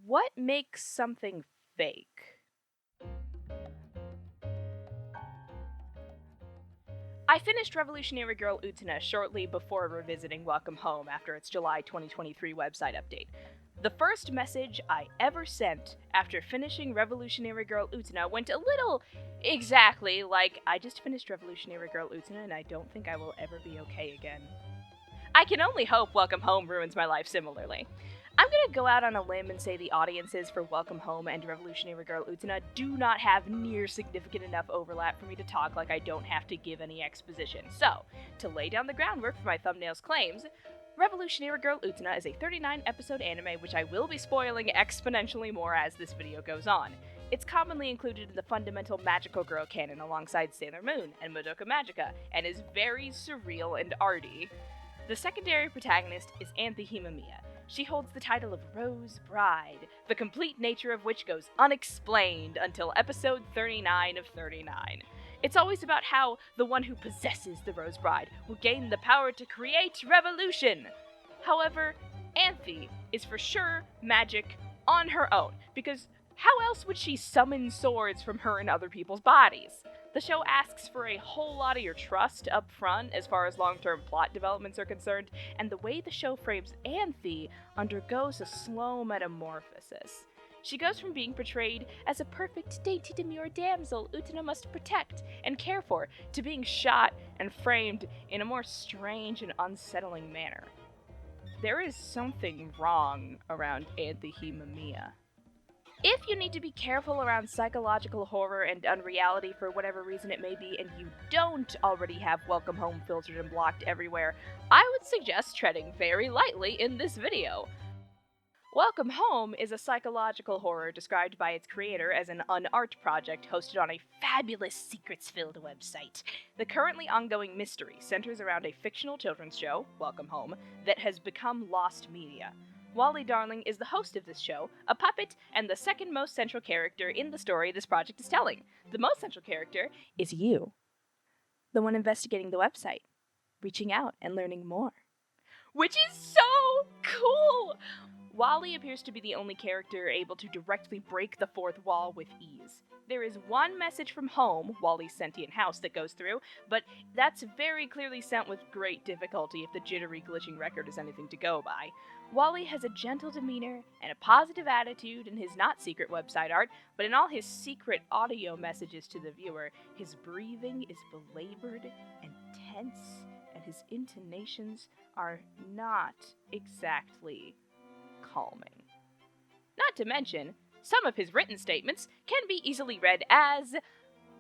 What makes something fake? I finished Revolutionary Girl Utena shortly before revisiting Welcome Home after its July 2023 website update. The first message I ever sent after finishing Revolutionary Girl Utena went a little exactly like, I just finished Revolutionary Girl Utena and I don't think I will ever be okay again. I can only hope Welcome Home ruins my life similarly. I'm gonna go out on a limb and say the audiences for Welcome Home and Revolutionary Girl Utena do not have near significant enough overlap for me to talk like I don't have to give any exposition. So, to lay down the groundwork for my thumbnail's claims, Revolutionary Girl Utena is a 39-episode anime which I will be spoiling exponentially more as this video goes on. It's commonly included in the fundamental magical girl canon alongside Sailor Moon and Madoka Magica, and is very surreal and arty. The secondary protagonist is Anthy. She holds the title of Rose Bride, the complete nature of which goes unexplained until episode 39 of 39. It's always about how the one who possesses the Rose Bride will gain the power to create revolution. However, Anthy is for sure magic on her own, because how else would she summon swords from her and other people's bodies? The show asks for a whole lot of your trust up front as far as long-term plot developments are concerned, and the way the show frames Anthy undergoes a slow metamorphosis. She goes from being portrayed as a perfect, dainty, demure damsel Utena must protect and care for, to being shot and framed in a more strange and unsettling manner. There is something wrong around Anthy. If you need to be careful around psychological horror and unreality for whatever reason it may be, and you don't already have Welcome Home filtered and blocked everywhere, I would suggest treading very lightly in this video. Welcome Home is a psychological horror described by its creator as an unart project hosted on a fabulous secrets-filled website. The currently ongoing mystery centers around a fictional children's show, Welcome Home, that has become lost media. Wally Darling is the host of this show, a puppet, and the second most central character in the story this project is telling. The most central character is you, the one investigating the website, reaching out and learning more. Which is so cool! Wally appears to be the only character able to directly break the fourth wall with ease. There is one message from home, Wally's sentient house, that goes through, but that's very clearly sent with great difficulty if the jittery, glitching record is anything to go by. Wally has a gentle demeanor and a positive attitude in his not-secret website art, but in all his secret audio messages to the viewer, his breathing is belabored and tense, and his intonations are not exactly calming. Not to mention, some of his written statements can be easily read as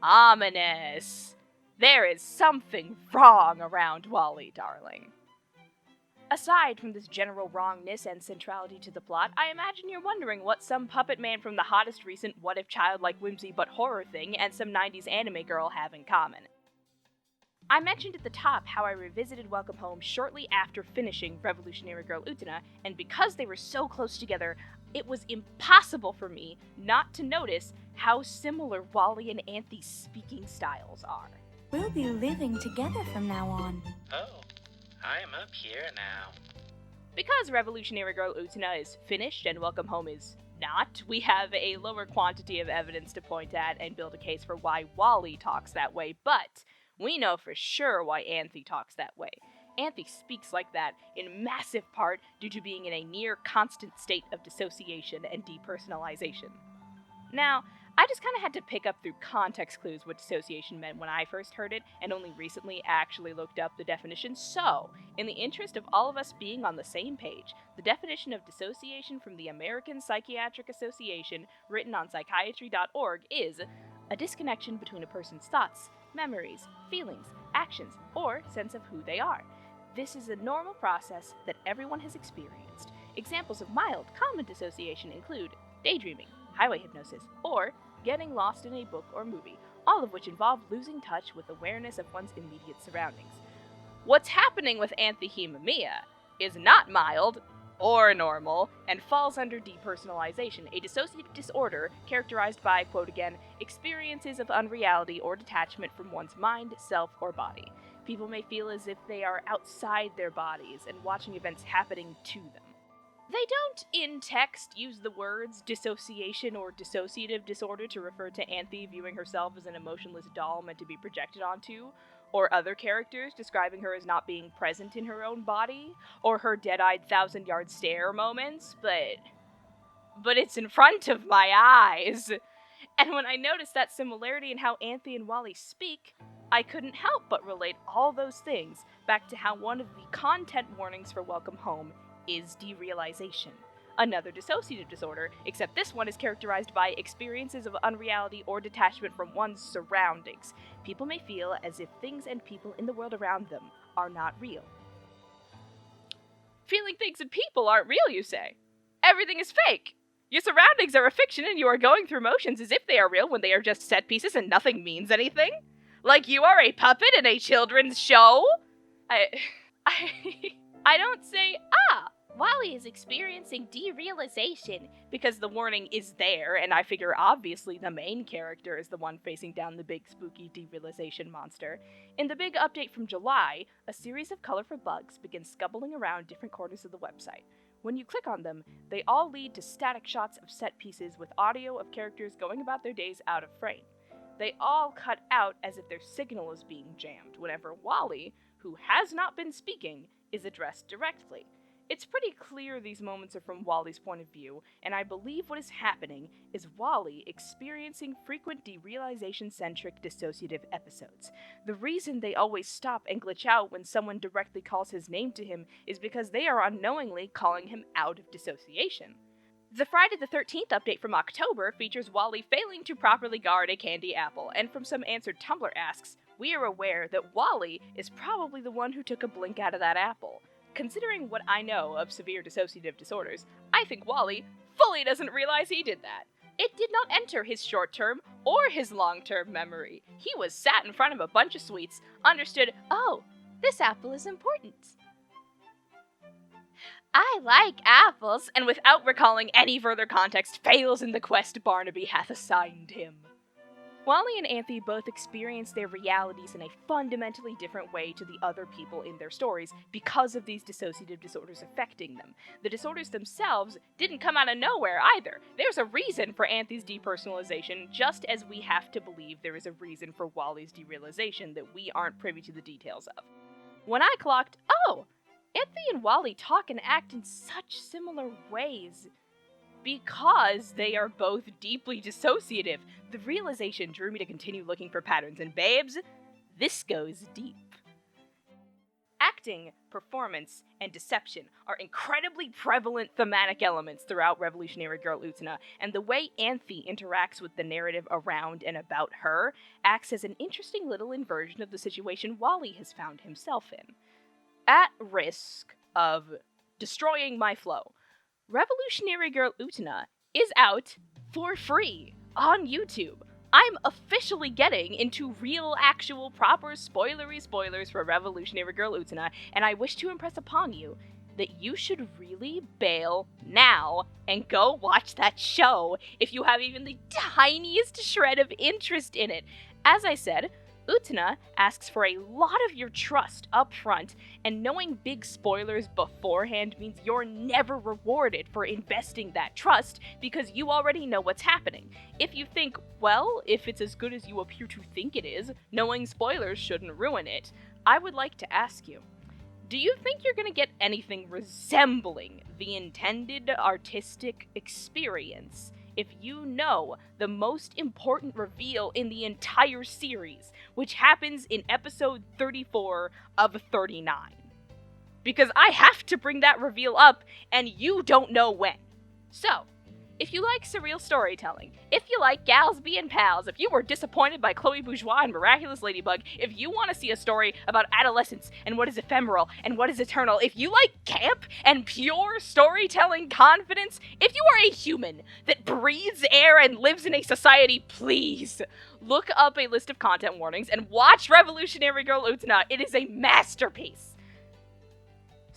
ominous. There is something wrong around Wally Darling. Aside from this general wrongness and centrality to the plot, I imagine you're wondering what some puppet man from the hottest recent What If Childlike Whimsy But Horror thing and some 90s anime girl have in common. I mentioned at the top how I revisited Welcome Home shortly after finishing Revolutionary Girl Utena, and because they were so close together, it was impossible for me not to notice how similar Wally and Anthy's speaking styles are. We'll be living together from now on. Oh, I'm up here now. Because Revolutionary Girl Utena is finished and Welcome Home is not, we have a lower quantity of evidence to point at and build a case for why Wally talks that way, but we know for sure why Anthy talks that way. Anthy speaks like that in massive part due to being in a near constant state of dissociation and depersonalization. Now, I just kind of had to pick up through context clues what dissociation meant when I first heard it, and only recently actually looked up the definition, so, in the interest of all of us being on the same page, the definition of dissociation from the American Psychiatric Association, written on psychiatry.org, is a disconnection between a person's thoughts, memories, feelings, actions, or sense of who they are. This is a normal process that everyone has experienced. Examples of mild, common dissociation include daydreaming, highway hypnosis, or getting lost in a book or movie, all of which involve losing touch with awareness of one's immediate surroundings. What's happening with Anthy is not mild or normal, and falls under depersonalization, a dissociative disorder characterized by, quote again, experiences of unreality or detachment from one's mind, self, or body. People may feel as if they are outside their bodies and watching events happening to them. They don't, in text, use the words dissociation or dissociative disorder to refer to Anthy viewing herself as an emotionless doll meant to be projected onto, or other characters describing her as not being present in her own body, or her dead-eyed thousand-yard stare moments, but it's in front of my eyes. And when I noticed that similarity in how Anthy and Wally speak, I couldn't help but relate all those things back to how one of the content warnings for Welcome Home is derealization. Another dissociative disorder, except this one is characterized by experiences of unreality or detachment from one's surroundings. People may feel as if things and people in the world around them are not real. Feeling things and people aren't real, you say? Everything is fake! Your surroundings are a fiction and you are going through motions as if they are real when they are just set pieces and nothing means anything? Like you are a puppet in a children's show? I don't say, Wally is experiencing derealization, because the warning is there, and I figure obviously the main character is the one facing down the big spooky derealization monster. In the big update from July, a series of colorful bugs begin scubbling around different corners of the website. When you click on them, they all lead to static shots of set pieces with audio of characters going about their days out of frame. They all cut out as if their signal is being jammed, whenever Wally, who has not been speaking, is addressed directly. It's pretty clear these moments are from Wally's point of view, and I believe what is happening is Wally experiencing frequent derealization-centric dissociative episodes. The reason they always stop and glitch out when someone directly calls his name to him is because they are unknowingly calling him out of dissociation. The Friday the 13th update from October features Wally failing to properly guard a candy apple, and from some answered Tumblr asks, we are aware that Wally is probably the one who took a blink out of that apple. Considering what I know of severe dissociative disorders, I think Wally fully doesn't realize he did that. It did not enter his short-term or his long-term memory. He was sat in front of a bunch of sweets, understood, oh, this apple is important. I like apples, and without recalling any further context, fails in the quest Barnaby hath assigned him. Wally and Anthy both experience their realities in a fundamentally different way to the other people in their stories because of these dissociative disorders affecting them. The disorders themselves didn't come out of nowhere either. There's a reason for Anthy's depersonalization, just as we have to believe there is a reason for Wally's derealization that we aren't privy to the details of. When I clocked, oh, Anthy and Wally talk and act in such similar ways because they are both deeply dissociative, the realization drew me to continue looking for patterns, and babes, this goes deep. Acting, performance, and deception are incredibly prevalent thematic elements throughout Revolutionary Girl Utena, and the way Anthy interacts with the narrative around and about her acts as an interesting little inversion of the situation Wally has found himself in. At risk of destroying my flow, Revolutionary Girl Utena is out for free on YouTube. I'm officially getting into real, actual, proper spoilers for Revolutionary Girl Utena, and I wish to impress upon you that you should really bail now and go watch that show if you have even the tiniest shred of interest in it. As I said, Utena asks for a lot of your trust up front, and knowing big spoilers beforehand means you're never rewarded for investing that trust because you already know what's happening. If you think, well, if it's as good as you appear to think it is, knowing spoilers shouldn't ruin it, I would like to ask you, do you think you're going to get anything resembling the intended artistic experience if you know the most important reveal in the entire series, which happens in episode 34 of 39? Because I have to bring that reveal up, and you don't know when. So, if you like surreal storytelling, if you like gals being pals, if you were disappointed by Chloe Bourgeois and Miraculous Ladybug, if you want to see a story about adolescence and what is ephemeral and what is eternal, if you like camp and pure storytelling confidence, if you are a human that breathes air and lives in a society, please look up a list of content warnings and watch Revolutionary Girl Utena. It is a masterpiece.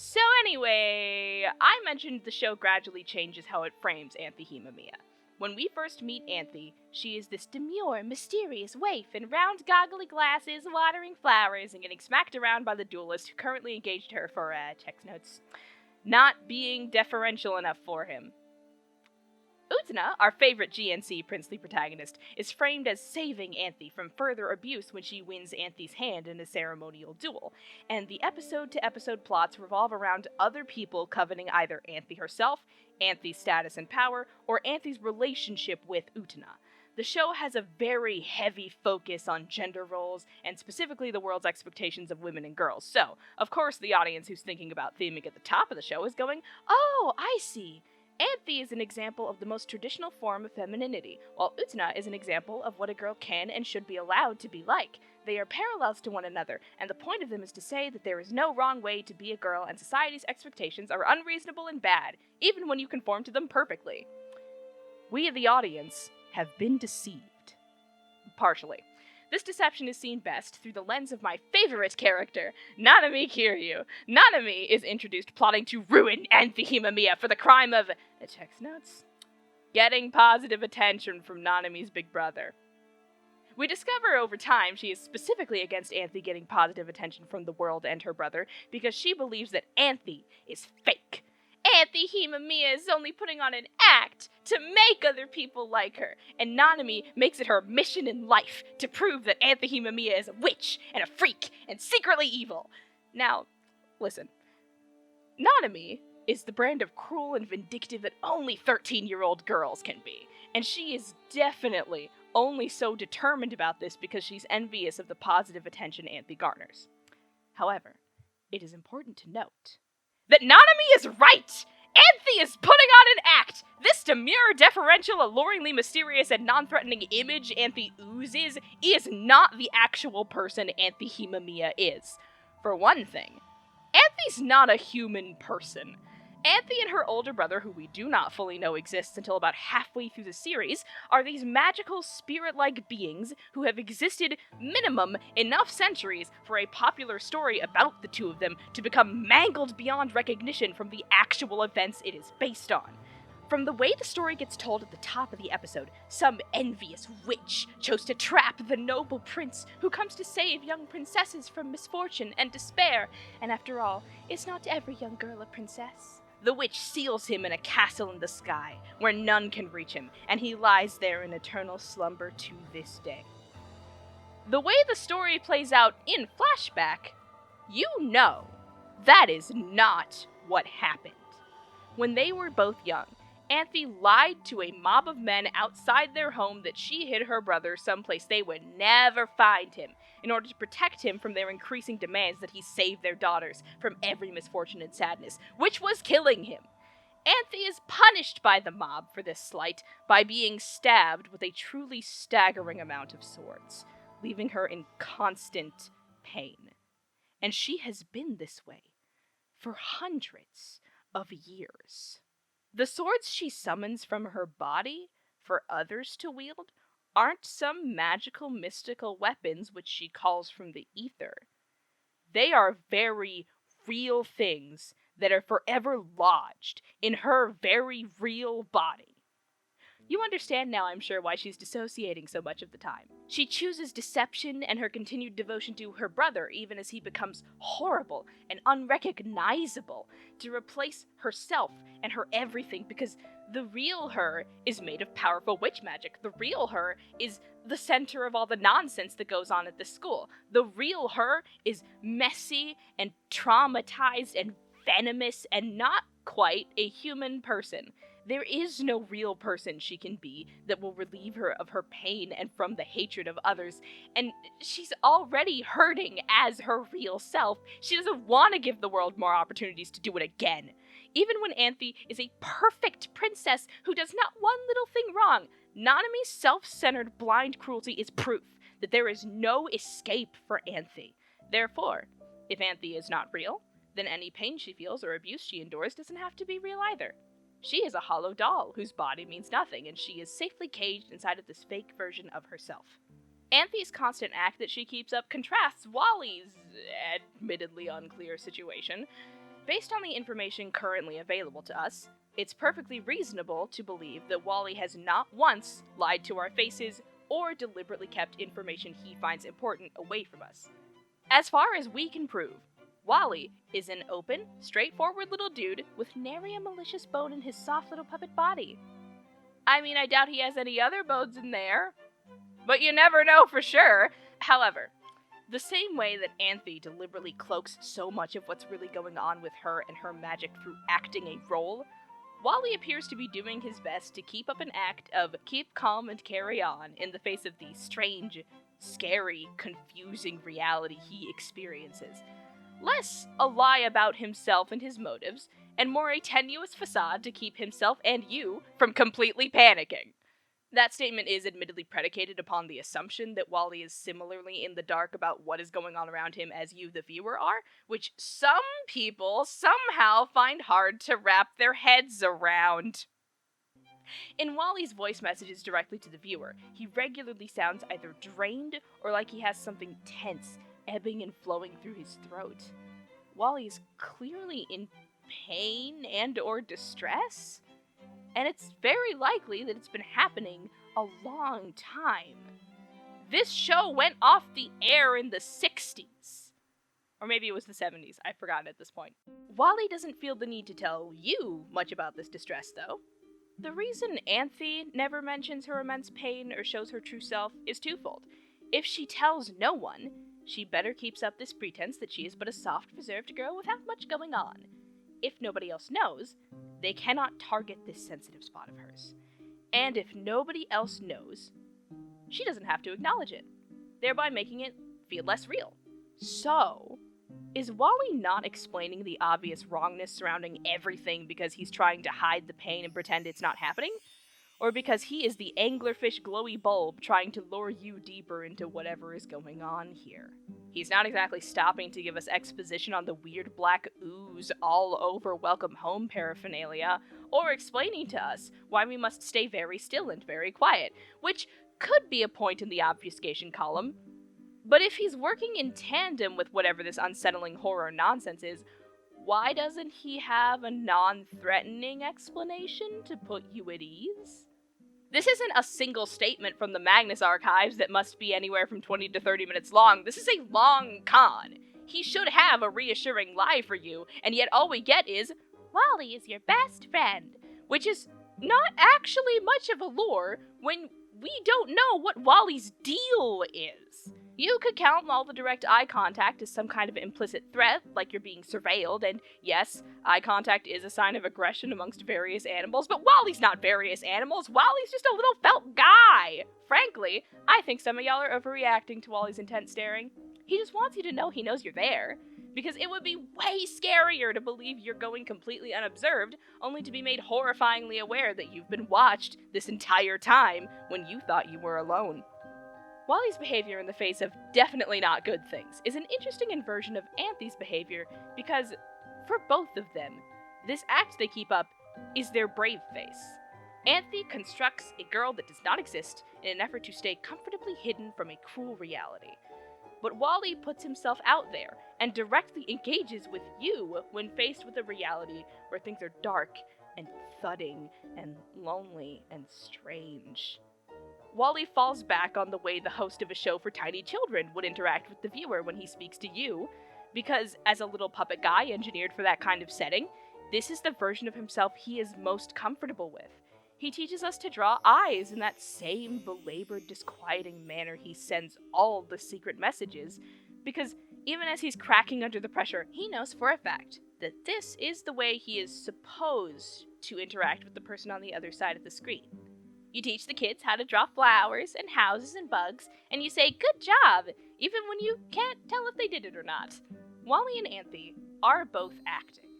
So anyway, I mentioned the show gradually changes how it frames Anthy Himamiya. When we first meet Anthy, she is this demure, mysterious waif in round goggly glasses, watering flowers, and getting smacked around by the duelist who currently engaged her for, text notes. not being deferential enough for him. Utena, our favorite GNC princely protagonist, is framed as saving Anthy from further abuse when she wins Anthy's hand in a ceremonial duel, and the episode-to-episode plots revolve around other people coveting either Anthy herself, Anthy's status and power, or Anthy's relationship with Utena. The show has a very heavy focus on gender roles, and specifically the world's expectations of women and girls, so, of course, the audience who's thinking about theming at the top of the show is going, "Oh, I see. Anthy is an example of the most traditional form of femininity, while Utena is an example of what a girl can and should be allowed to be like. They are parallels to one another, and the point of them is to say that there is no wrong way to be a girl, and society's expectations are unreasonable and bad, even when you conform to them perfectly." We, the audience, have been deceived. Partially. This deception is seen best through the lens of my favorite character, Nanami Kiryu. Nanami is introduced plotting to ruin Anthy Himamiya for the crime of, checks notes, getting positive attention from Nanami's big brother. We discover over time she is specifically against Anthy getting positive attention from the world and her brother because she believes that Anthy is fake. Anthy Himamiya is only putting on an act to make other people like her, and Nanami makes it her mission in life to prove that Anthy Himamiya is a witch and a freak and secretly evil. Now, listen. Nanami is the brand of cruel and vindictive that only 13-year-old girls can be, and she is definitely only so determined about this because she's envious of the positive attention Anthy garners. However, it is important to note that Nanami is right! Anthy is putting on an act! This demure, deferential, alluringly mysterious, and non-threatening image Anthy oozes is not the actual person Anthy Himamiya is. For one thing, Anthy's not a human person. Anthy and her older brother, who we do not fully know exists until about halfway through the series, are these magical, spirit-like beings who have existed minimum enough centuries for a popular story about the two of them to become mangled beyond recognition from the actual events it is based on. From the way the story gets told at the top of the episode, some envious witch chose to trap the noble prince who comes to save young princesses from misfortune and despair, and after all, is not every young girl a princess? The witch seals him in a castle in the sky, where none can reach him, and he lies there in eternal slumber to this day. The way the story plays out in flashback, you know that is not what happened. When they were both young, Anthy lied to a mob of men outside their home that she hid her brother someplace they would never find him, in order to protect him from their increasing demands that he save their daughters from every misfortune and sadness, which was killing him. Anthy is punished by the mob for this slight by being stabbed with a truly staggering amount of swords, leaving her in constant pain. And she has been this way for hundreds of years. The swords she summons from her body for others to wield aren't some magical, mystical weapons which she calls from the ether. They are very real things that are forever lodged in her very real body. You understand now, I'm sure, why she's dissociating so much of the time. She chooses deception and her continued devotion to her brother, even as he becomes horrible and unrecognizable, to replace herself and her everything, because the real her is made of powerful witch magic. The real her is the center of all the nonsense that goes on at this school. The real her is messy and traumatized and venomous and not quite a human person. There is no real person she can be that will relieve her of her pain and from the hatred of others, and she's already hurting as her real self. She doesn't want to give the world more opportunities to do it again. Even when Anthy is a perfect princess who does not one little thing wrong, Nanami's self-centered blind cruelty is proof that there is no escape for Anthy. Therefore, if Anthy is not real, then any pain she feels or abuse she endures doesn't have to be real either. She is a hollow doll whose body means nothing, and she is safely caged inside of this fake version of herself. Anthy's constant act that she keeps up contrasts Wally's admittedly unclear situation. Based on the information currently available to us, it's perfectly reasonable to believe that Wally has not once lied to our faces or deliberately kept information he finds important away from us. As far as we can prove, Wally is an open, straightforward little dude with nary a malicious bone in his soft little puppet body. I mean, I doubt he has any other bones in there, but you never know for sure. However, the same way that Anthy deliberately cloaks so much of what's really going on with her and her magic through acting a role, Wally appears to be doing his best to keep up an act of keep calm and carry on in the face of the strange, scary, confusing reality he experiences. Less a lie about himself and his motives, and more a tenuous facade to keep himself and you from completely panicking. That statement is admittedly predicated upon the assumption that Wally is similarly in the dark about what is going on around him as you, the viewer, are, which some people somehow find hard to wrap their heads around. In Wally's voice messages directly to the viewer, he regularly sounds either drained or like he has something tense ebbing and flowing through his throat. Wally is clearly in pain and or distress, and it's very likely that it's been happening a long time. This show went off the air in the 60s. Or maybe it was the 70s, I've forgotten at this point. Wally doesn't feel the need to tell you much about this distress, though. The reason Anthy never mentions her immense pain or shows her true self is twofold. If she tells no one, she better keeps up this pretense that she is but a soft, reserved girl without much going on. If nobody else knows, they cannot target this sensitive spot of hers. And if nobody else knows, she doesn't have to acknowledge it, thereby making it feel less real. So, is Wally not explaining the obvious wrongness surrounding everything because he's trying to hide the pain and pretend it's not happening? Or because he is the anglerfish glowy bulb trying to lure you deeper into whatever is going on here? He's not exactly stopping to give us exposition on the weird black ooze all over Welcome Home paraphernalia, or explaining to us why we must stay very still and very quiet, which could be a point in the obfuscation column. But if he's working in tandem with whatever this unsettling horror nonsense is, why doesn't he have a non-threatening explanation to put you at ease? This isn't a single statement from the Magnus archives that must be anywhere from 20 to 30 minutes long. This is a long con. He should have a reassuring lie for you, and yet all we get is, Wally is your best friend, which is not actually much of a lure when we don't know what Wally's deal is. You could count all the direct eye contact as some kind of implicit threat, like you're being surveilled, and yes, eye contact is a sign of aggression amongst various animals, but Wally's not various animals. Wally's just a little felt guy. Frankly, I think some of y'all are overreacting to Wally's intense staring. He just wants you to know he knows you're there, because it would be way scarier to believe you're going completely unobserved, only to be made horrifyingly aware that you've been watched this entire time when you thought you were alone. Wally's behavior in the face of definitely not good things is an interesting inversion of Anthy's behavior because, for both of them, this act they keep up is their brave face. Anthy constructs a girl that does not exist in an effort to stay comfortably hidden from a cruel reality. But Wally puts himself out there and directly engages with you when faced with a reality where things are dark and thudding and lonely and strange. Wally falls back on the way the host of a show for tiny children would interact with the viewer when he speaks to you, because as a little puppet guy engineered for that kind of setting, this is the version of himself he is most comfortable with. He teaches us to draw eyes in that same belabored, disquieting manner he sends all the secret messages, because even as he's cracking under the pressure, he knows for a fact that this is the way he is supposed to interact with the person on the other side of the screen. You teach the kids how to draw flowers and houses and bugs, and you say, good job, even when you can't tell if they did it or not. Wally and Anthy are both acting.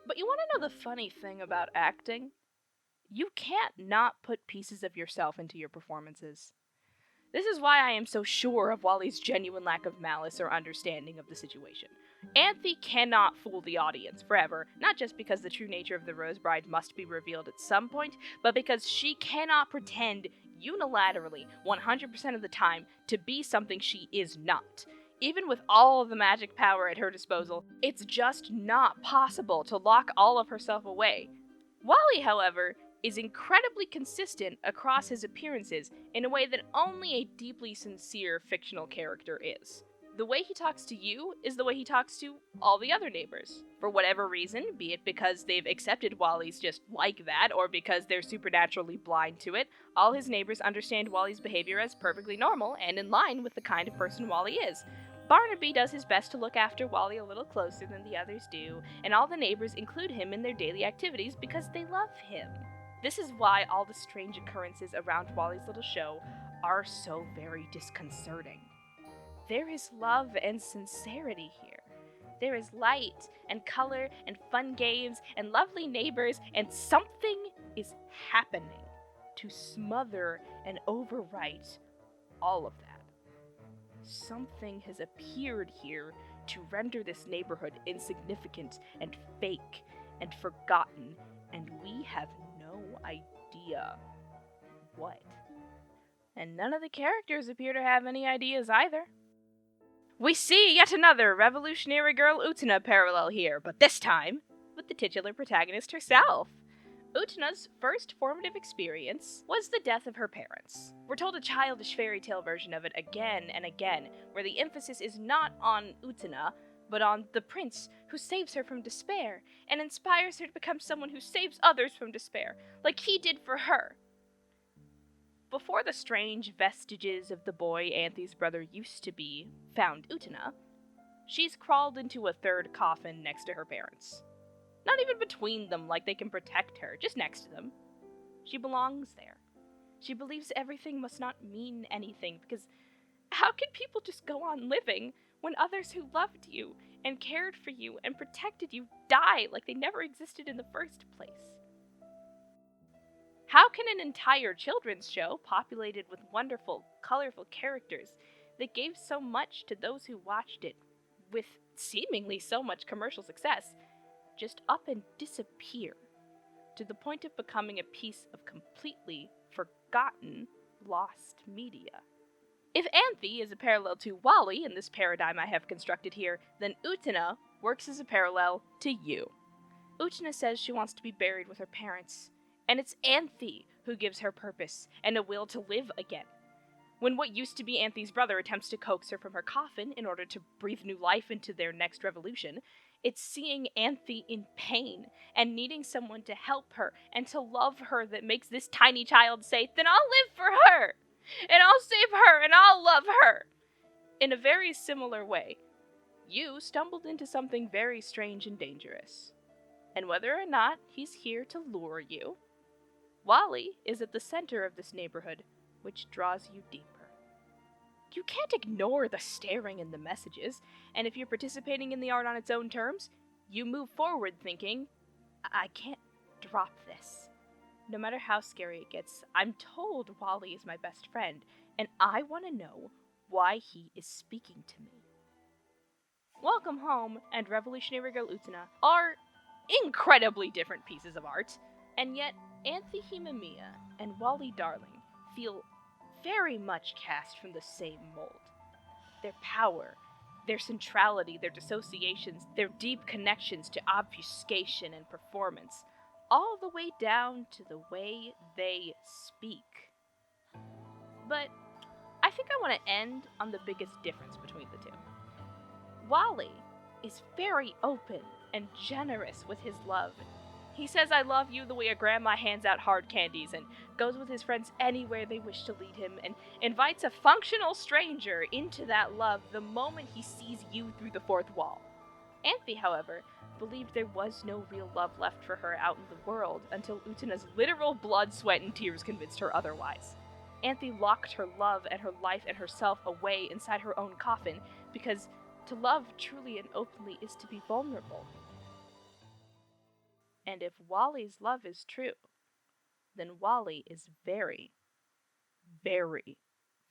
But you want to know the funny thing about acting? You can't not put pieces of yourself into your performances. This is why I am so sure of Wally's genuine lack of malice or understanding of the situation. Anthy cannot fool the audience forever, not just because the true nature of the Rose Bride must be revealed at some point, but because she cannot pretend unilaterally 100% of the time to be something she is not. Even with all of the magic power at her disposal, it's just not possible to lock all of herself away. Wally, however, is incredibly consistent across his appearances in a way that only a deeply sincere fictional character is. The way he talks to you is the way he talks to all the other neighbors. For whatever reason, be it because they've accepted Wally's just like that, or because they're supernaturally blind to it, all his neighbors understand Wally's behavior as perfectly normal and in line with the kind of person Wally is. Barnaby does his best to look after Wally a little closer than the others do, and all the neighbors include him in their daily activities because they love him. This is why all the strange occurrences around Wally's little show are so very disconcerting. There is love and sincerity here. There is light and color and fun games and lovely neighbors, and something is happening to smother and overwrite all of that. Something has appeared here to render this neighborhood insignificant and fake and forgotten, and we have no idea what. And none of the characters appear to have any ideas either. We see yet another revolutionary girl Utena parallel here, but this time with the titular protagonist herself. Utena's first formative experience was the death of her parents. We're told a childish fairy tale version of it again and again, where the emphasis is not on Utena, but on the prince who saves her from despair and inspires her to become someone who saves others from despair, like he did for her. Before the strange vestiges of the boy Anthy's brother used to be found Utena, she's crawled into a third coffin next to her parents. Not even between them like they can protect her, just next to them. She belongs there. She believes everything must not mean anything, because how can people just go on living when others who loved you and cared for you and protected you die like they never existed in the first place? How can an entire children's show, populated with wonderful, colorful characters that gave so much to those who watched it, with seemingly so much commercial success, just up and disappear to the point of becoming a piece of completely forgotten, lost media? If Anthy is a parallel to Wally in this paradigm I have constructed here, then Utena works as a parallel to you. Utena says she wants to be buried with her parents, and it's Anthy who gives her purpose and a will to live again. When what used to be Anthy's brother attempts to coax her from her coffin in order to breathe new life into their next revolution, it's seeing Anthy in pain and needing someone to help her and to love her that makes this tiny child say, "Then I'll live for her, and I'll save her, and I'll love her." In a very similar way, you stumbled into something very strange and dangerous. And whether or not he's here to lure you, Wally is at the center of this neighborhood, which draws you deeper. You can't ignore the staring and the messages, and if you're participating in the art on its own terms, you move forward thinking, I can't drop this. No matter how scary it gets, I'm told Wally is my best friend, and I want to know why he is speaking to me. Welcome Home and Revolutionary Girl Utena are incredibly different pieces of art, and yet Anthy and Wally Darling feel very much cast from the same mold. Their power, their centrality, their dissociations, their deep connections to obfuscation and performance, all the way down to the way they speak. But I think I want to end on the biggest difference between the two. Wally is very open and generous with his love. He says I love you the way a grandma hands out hard candies, and goes with his friends anywhere they wish to lead him, and invites a functional stranger into that love the moment he sees you through the fourth wall. Anthy, however, believed there was no real love left for her out in the world until Utena's literal blood, sweat, and tears convinced her otherwise. Anthy locked her love and her life and herself away inside her own coffin, because to love truly and openly is to be vulnerable. And if Wally's love is true, then Wally is very, very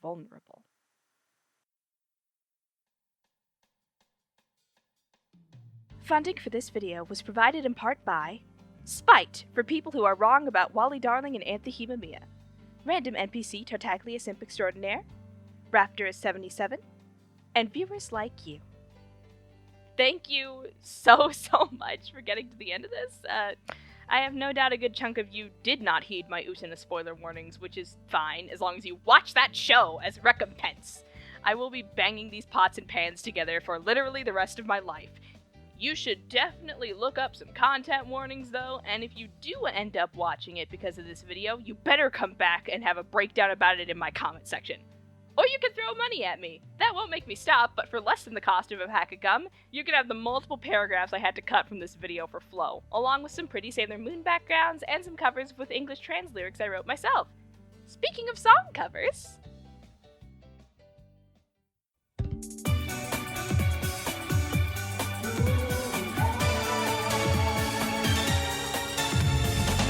vulnerable. Funding for this video was provided in part by Spite, for people who are wrong about Wally Darling and Anthy, Random NPC Tartaglia Simp Extraordinaire, Raptor is 77, and viewers like you. Thank you so much for getting to the end of this. I have no doubt a good chunk of you did not heed my Utena spoiler warnings, which is fine, as long as you watch that show as recompense. I will be banging these pots and pans together for literally the rest of my life. You should definitely look up some content warnings though, and if you do end up watching it because of this video, you better come back and have a breakdown about it in my comment section. Or you can throw money at me. That won't make me stop, but for less than the cost of a pack of gum, you can have the multiple paragraphs I had to cut from this video for flow, along with some pretty Sailor Moon backgrounds and some covers with English trans lyrics I wrote myself. Speaking of song covers...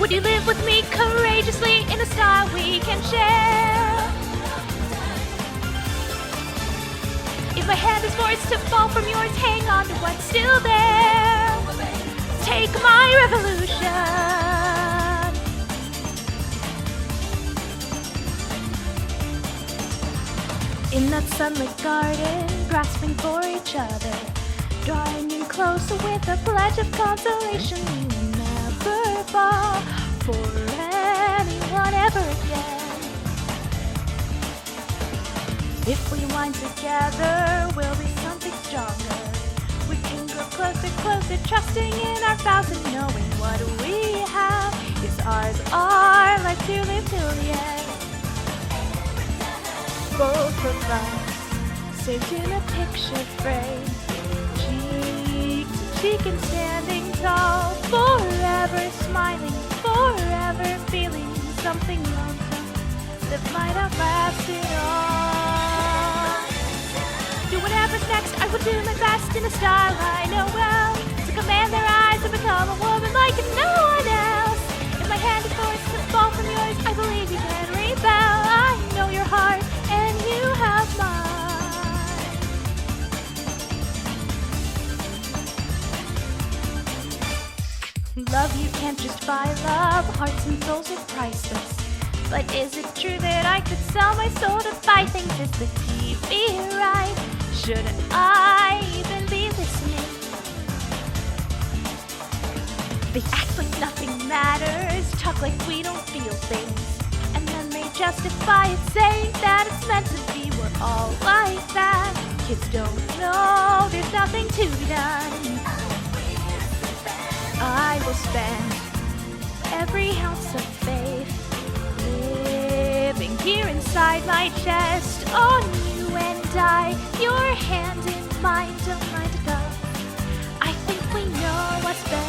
Would you live with me courageously in a style we can share? If my hand is forced to fall from yours, hang on to what's still there. Take my revolution. In that sunlit garden, grasping for each other, drawing in closer with a pledge of consolation. We will never fall for anyone ever again. If we wind together, we'll be something stronger. We can grow closer, closer, trusting in our vows and knowing what we have is ours, our life to live till the end. Both of us, saved in a picture frame, cheek to cheek and standing tall, forever smiling, forever feeling something lonesome that might outlast it all. Do whatever's next, I will do my best in a style I know well, to command their eyes and become a woman like no one else. If my hand is forced to fall from yours, I believe you can rebel. I know your heart and you have mine. Love you can't just buy love, hearts and souls are priceless. But is it true that I could sell my soul to buy things? Is the TV right? Shouldn't I even be listening? They act like nothing matters, talk like we don't feel things, and then they justify it saying that it's meant to be. We're all like that. Kids don't know there's nothing to be done. I will spend every ounce of faith living here inside my chest on you and I, your hand in mine, don't mind it though. I think we know what's best.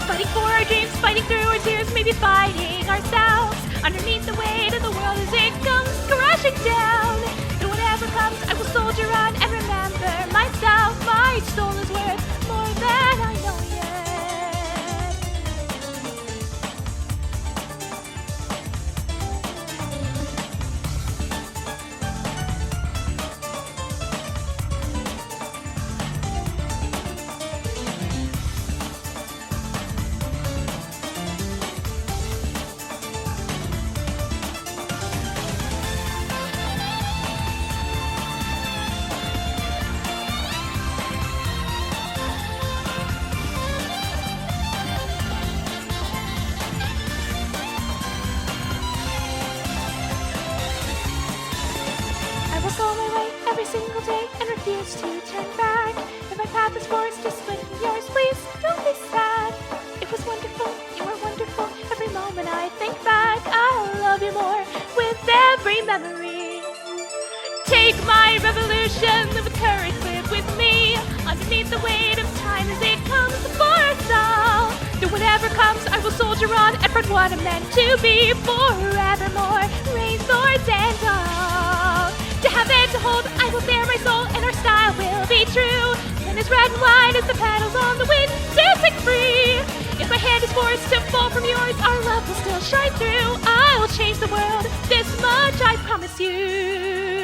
Fighting for our dreams, fighting through our tears, maybe fighting ourselves underneath the weight of the world as it comes crashing down. Through whatever comes, I will soldier on and remember myself. My soul is worth more than I know yet. Single day and refuse to turn back. If my path is forced to split from yours, please don't be sad. It was wonderful, you were wonderful. Every moment I think back, I'll love you more with every memory. Take my revolution, live with courage, live with me. Underneath the weight of time as it comes for us all. Through whatever comes, I will soldier on and find what I'm meant to be forevermore. Rain, swords, and all. To have and to hold, I will bear my soul, and our style will be true. And as red and white as the petals on the wind, dancing free. If my hand is forced to fall from yours, our love will still shine through. I will change the world, this much I promise you.